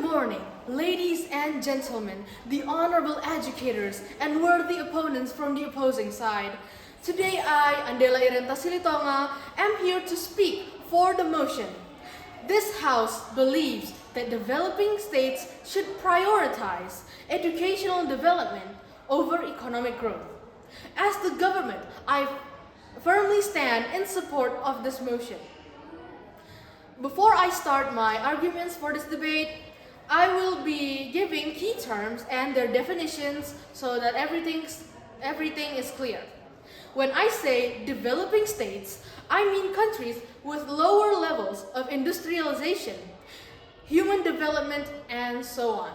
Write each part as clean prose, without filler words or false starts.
morning, ladies and gentlemen, the honorable educators and worthy opponents from the opposing side. Today I, Andela Irenta Silitonga, am here to speak for the motion. This House believes that developing states should prioritize educational development over economic growth. As the government, I firmly stand in support of this motion. Before I start my arguments for this debate, I will be giving key terms and their definitions so that everything is clear. When I say developing states, I mean countries with lower levels of industrialization, human development, and so on.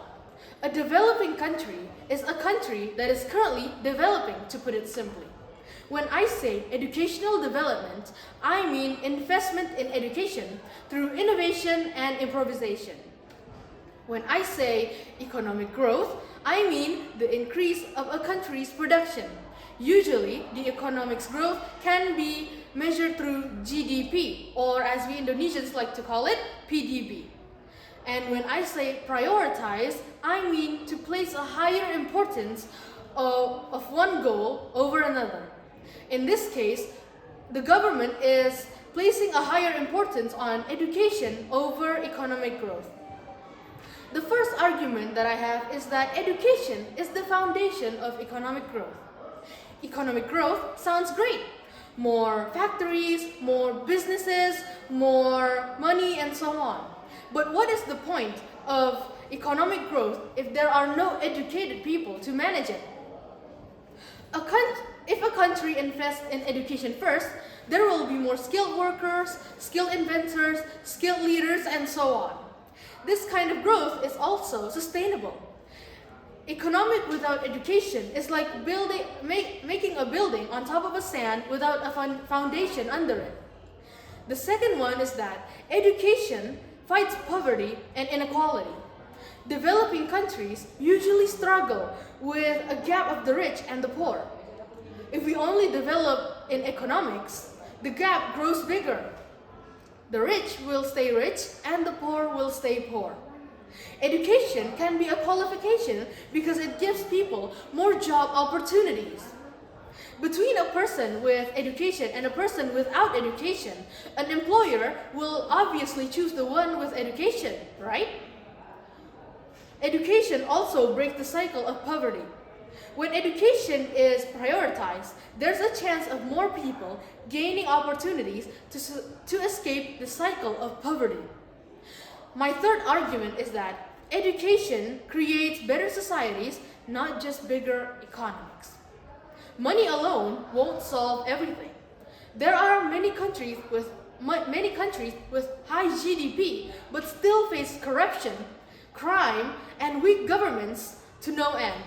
A developing country is a country that is currently developing, to put it simply. When I say educational development, I mean investment in education through innovation and improvisation. When I say economic growth, I mean the increase of a country's production. Usually, the economic growth can be measured through GDP, or as we Indonesians like to call it, PDB. And when I say prioritize, I mean to place a higher importance of one goal over another. In this case, the government is placing a higher importance on education over economic growth. The first argument that I have is that education is the foundation of economic growth. Economic growth sounds great. More factories, more businesses, more money, and so on. But what is the point of economic growth if there are no educated people to manage it? If a country invests in education first, there will be more skilled workers, skilled inventors, skilled leaders, and so on. This kind of growth is also sustainable. Economic without education is like making a building on top of a sand without a foundation under it. The second one is that education fights poverty and inequality. Developing countries usually struggle with a gap of the rich and the poor. If we only develop in economics, the gap grows bigger. The rich will stay rich and the poor will stay poor. Education can be a qualification because it gives people more job opportunities. Between a person with education and a person without education, an employer will obviously choose the one with education, right? Education also breaks the cycle of poverty. When education is prioritized, there's a chance of more people gaining opportunities to escape the cycle of poverty. My third argument is that education creates better societies, not just bigger economies. Money alone won't solve everything. There are many countries with high GDP but still face corruption, crime, and weak governments to no end.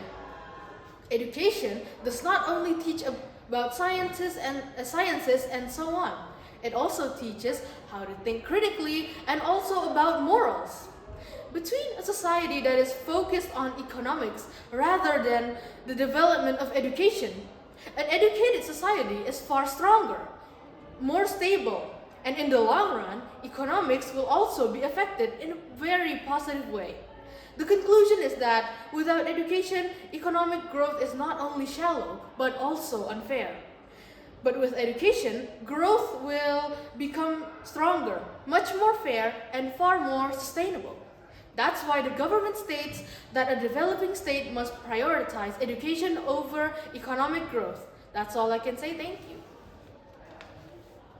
Education does not only teach about sciences and so on. It also teaches how to think critically and also about morals. Between a society that is focused on economics rather than the development of education, an educated society is far stronger, more stable, and in the long run, economics will also be affected in a very positive way. The conclusion is that without education, economic growth is not only shallow, but also unfair. But with education, growth will become stronger, much more fair, and far more sustainable. That's why the government states that a developing state must prioritize education over economic growth. That's all I can say. Thank you.